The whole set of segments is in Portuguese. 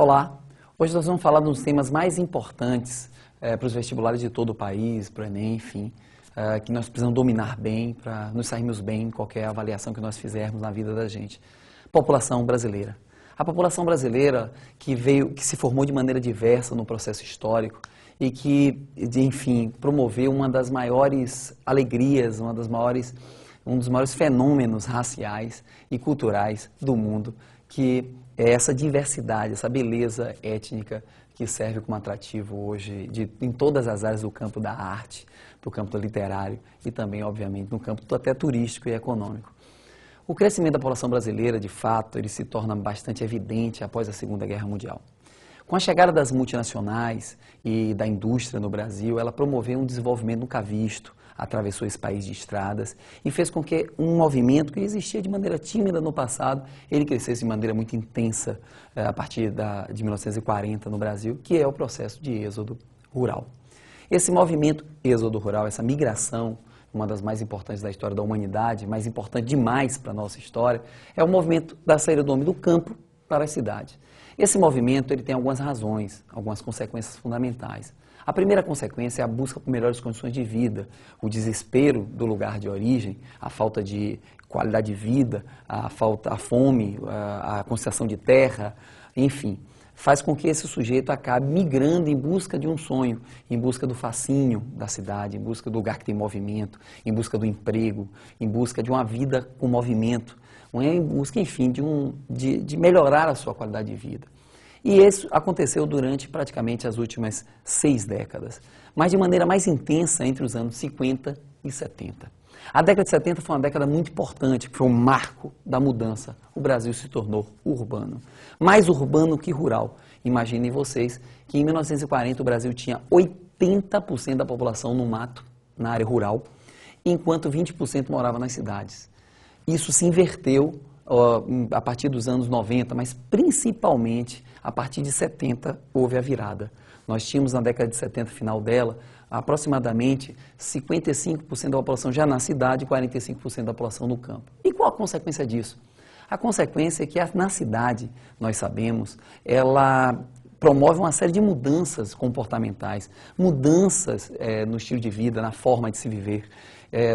Olá, hoje nós vamos falar dos temas mais importantes para os vestibulares de todo o país, para o Enem, enfim, que nós precisamos dominar bem para nos sairmos bem em qualquer avaliação que nós fizermos na vida da gente. População brasileira. A população brasileira que se formou de maneira diversa no processo histórico e que, enfim, promoveu uma das maiores alegrias, um dos maiores fenômenos raciais e culturais do mundo, que é essa diversidade, essa beleza étnica que serve como atrativo hoje em todas as áreas do campo da arte, do campo literário e também, obviamente, no campo até turístico e econômico. O crescimento da população brasileira, de fato, ele se torna bastante evidente após a Segunda Guerra Mundial. Com a chegada das multinacionais e da indústria no Brasil, ela promoveu um desenvolvimento nunca visto, atravessou esse país de estradas e fez com que um movimento que existia de maneira tímida no passado, ele crescesse de maneira muito intensa a partir de 1940 no Brasil, que é o processo de êxodo rural. Esse movimento êxodo rural, essa migração, uma das mais importantes da história da humanidade, mais importante demais para a nossa história, é o movimento da saída do homem do campo para a cidade. Esse movimento ele tem algumas razões, algumas consequências fundamentais. A primeira consequência é a busca por melhores condições de vida, o desespero do lugar de origem, a falta de qualidade de vida, a fome, a concessão de terra, enfim, faz com que esse sujeito acabe migrando em busca de um sonho, em busca do fascínio da cidade, em busca do lugar que tem movimento, em busca do emprego, em busca de uma vida com movimento, em busca, enfim, de melhorar a sua qualidade de vida. E isso aconteceu durante praticamente as últimas 6 décadas, mas de maneira mais intensa entre os anos 50 e 70. A década de 70 foi uma década muito importante, foi um marco da mudança. O Brasil se tornou urbano, mais urbano que rural. Imaginem vocês que em 1940 o Brasil tinha 80% da população no mato, na área rural, enquanto 20% morava nas cidades. Isso se inverteu a partir dos anos 90, mas principalmente a partir de 70 houve a virada. Nós tínhamos na década de 70, final dela, aproximadamente 55% da população já na cidade e 45% da população no campo. E qual a consequência disso? A consequência é que na cidade, nós sabemos, ela promove uma série de mudanças comportamentais, mudanças no estilo de vida, na forma de se viver.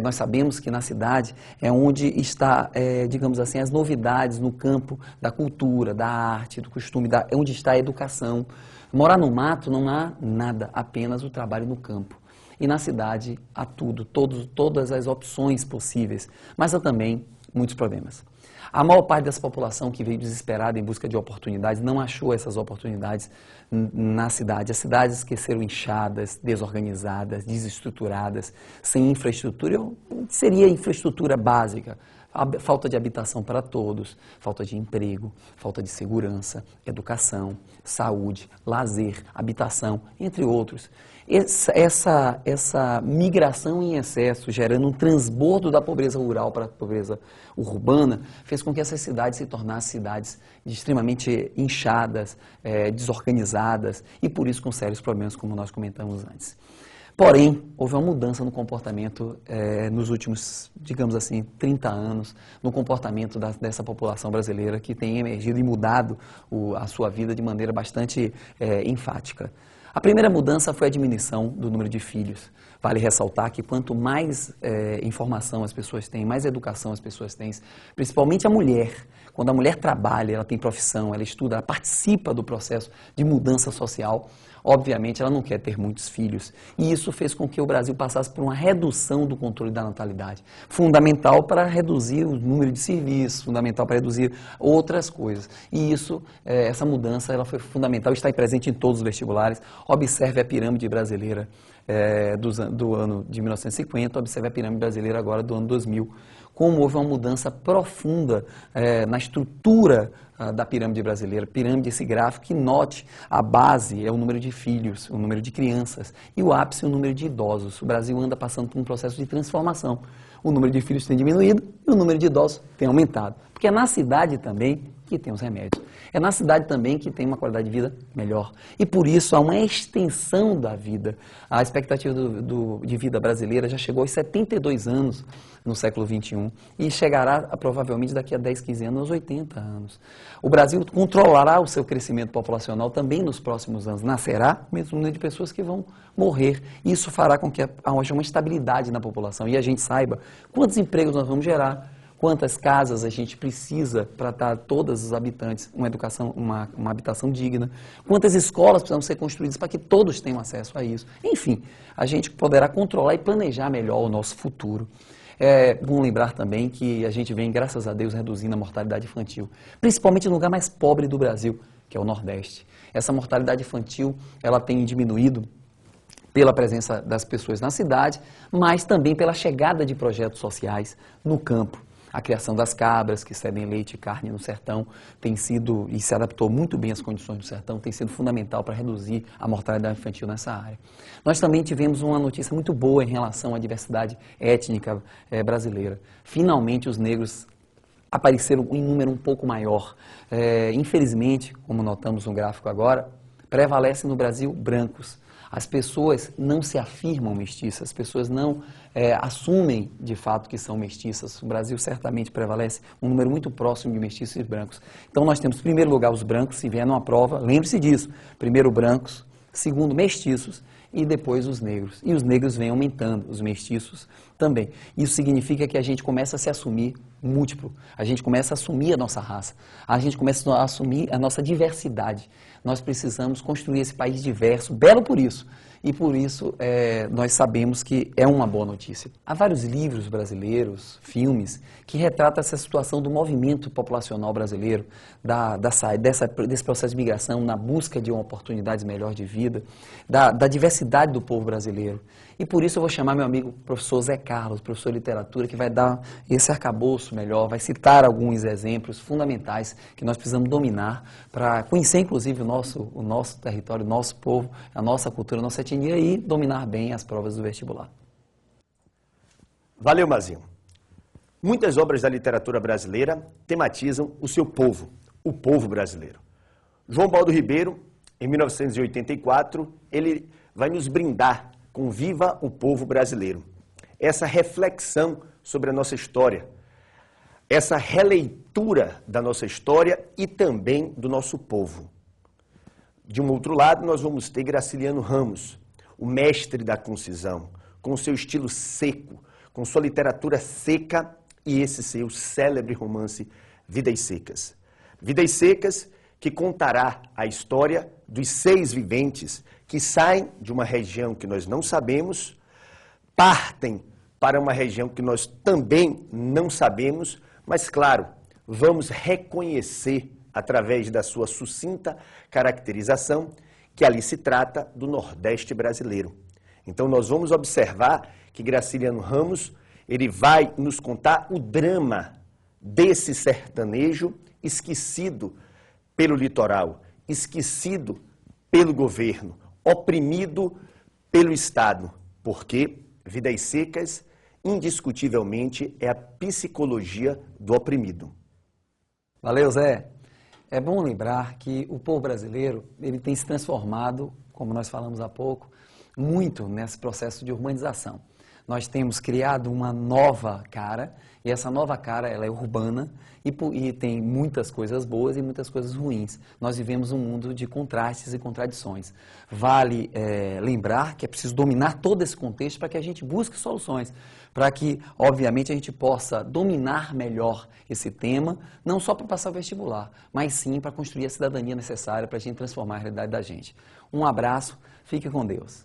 Nós sabemos que na cidade é onde está, digamos assim, as novidades no campo da cultura, da arte, do costume, é onde está a educação. Morar no mato não há nada, apenas o trabalho no campo. E na cidade há tudo, todas as opções possíveis, mas há também muitos problemas. A maior parte dessa população que veio desesperada em busca de oportunidades não achou essas oportunidades na cidade. As cidades esqueceram inchadas, desorganizadas, desestruturadas, sem infraestrutura, seria infraestrutura básica. Falta de habitação para todos, falta de emprego, falta de segurança, educação, saúde, lazer, habitação, entre outros. Essa migração em excesso, gerando um transbordo da pobreza rural para a pobreza urbana, fez com que essas cidades se tornassem cidades extremamente inchadas, desorganizadas e por isso com sérios problemas, como nós comentamos antes. Porém, houve uma mudança no comportamento nos últimos, digamos assim, 30 anos, no comportamento dessa população brasileira que tem emergido e mudado a sua vida de maneira bastante enfática. A primeira mudança foi a diminuição do número de filhos. Vale ressaltar que quanto mais informação as pessoas têm, mais educação as pessoas têm, principalmente a mulher. Quando a mulher trabalha, ela tem profissão, ela estuda, ela participa do processo de mudança social, obviamente ela não quer ter muitos filhos. E isso fez com que o Brasil passasse por uma redução do controle da natalidade. Fundamental para reduzir o número de serviços, fundamental para reduzir outras coisas. E isso, essa mudança, ela foi fundamental, está presente em todos os vestibulares. Observe a pirâmide brasileira do ano de 1950, observe a pirâmide brasileira agora do ano 2000. Como houve uma mudança profunda na estrutura da pirâmide brasileira, pirâmide, esse gráfico, que note, a base é o número de filhos, o número de crianças, e o ápice é o número de idosos. O Brasil anda passando por um processo de transformação. O número de filhos tem diminuído e o número de idosos tem aumentado. Porque na cidade também que tem os remédios. É na cidade também que tem uma qualidade de vida melhor. E por isso há uma extensão da vida. A expectativa de vida brasileira já chegou aos 72 anos no século XXI e chegará provavelmente daqui a 10, 15 anos aos 80 anos. O Brasil controlará o seu crescimento populacional também nos próximos anos. Nascerá mesmo número de pessoas que vão morrer. Isso fará com que haja uma estabilidade na população e a gente saiba quantos empregos nós vamos gerar, quantas casas a gente precisa para dar a todos os habitantes uma habitação digna, quantas escolas precisam ser construídas para que todos tenham acesso a isso. Enfim, a gente poderá controlar e planejar melhor o nosso futuro. É bom lembrar também que a gente vem, graças a Deus, reduzindo a mortalidade infantil, principalmente no lugar mais pobre do Brasil, que é o Nordeste. Essa mortalidade infantil, ela tem diminuído pela presença das pessoas na cidade, mas também pela chegada de projetos sociais no campo. A criação das cabras, que cedem leite e carne no sertão, tem sido, e se adaptou muito bem às condições do sertão, tem sido fundamental para reduzir a mortalidade infantil nessa área. Nós também tivemos uma notícia muito boa em relação à diversidade étnica brasileira. Finalmente, os negros apareceram em número um pouco maior. Infelizmente, como notamos no gráfico agora, prevalecem no Brasil brancos. As pessoas não se afirmam mestiças, as pessoas não assumem de fato que são mestiças. O Brasil certamente prevalece um número muito próximo de mestiços e brancos. Então nós temos, em primeiro lugar, os brancos, se vier numa prova, lembre-se disso. Primeiro brancos, segundo mestiços e depois os negros. E os negros vêm aumentando, os mestiços também. Isso significa que a gente começa a se assumir múltiplo, a gente começa a assumir a nossa raça, a gente começa a assumir a nossa diversidade. Nós precisamos construir esse país diverso, belo por isso, e por isso nós sabemos que é uma boa notícia. Há vários livros brasileiros, filmes, que retratam essa situação do movimento populacional brasileiro, desse processo de migração, na busca de oportunidades melhores de vida, da diversidade do povo brasileiro. E por isso eu vou chamar meu amigo professor Zé Carlos, professor de literatura, que vai dar esse arcabouço melhor, vai citar alguns exemplos fundamentais que nós precisamos dominar para conhecer, inclusive, o nosso território, o nosso povo, a nossa cultura, a nossa etnia e dominar bem as provas do vestibular. Valeu, Mazinho. Muitas obras da literatura brasileira tematizam o seu povo, o povo brasileiro. João Baldo Ribeiro, em 1984, ele vai nos brindar com Viva o Povo Brasileiro. Essa reflexão sobre a nossa história, essa releitura da nossa história e também do nosso povo. De um outro lado, nós vamos ter Graciliano Ramos, o mestre da concisão, com seu estilo seco, com sua literatura seca e esse seu célebre romance Vidas Secas. Vidas Secas que contará a história dos 6 viventes que saem de uma região que nós não sabemos, partem para uma região que nós também não sabemos, mas, claro, vamos reconhecer, através da sua sucinta caracterização, que ali se trata do Nordeste brasileiro. Então, nós vamos observar que Graciliano Ramos ele vai nos contar o drama desse sertanejo esquecido pelo litoral, esquecido pelo governo, oprimido pelo Estado, porque Vidas Secas, indiscutivelmente, é a psicologia do oprimido. Valeu, Zé. É bom lembrar que o povo brasileiro ele tem se transformado, como nós falamos há pouco, muito nesse processo de urbanização. Nós temos criado uma nova cara, e essa nova cara ela é urbana e tem muitas coisas boas e muitas coisas ruins. Nós vivemos um mundo de contrastes e contradições. Vale lembrar que é preciso dominar todo esse contexto para que a gente busque soluções, para que, obviamente, a gente possa dominar melhor esse tema, não só para passar o vestibular, mas sim para construir a cidadania necessária para a gente transformar a realidade da gente. Um abraço, fique com Deus.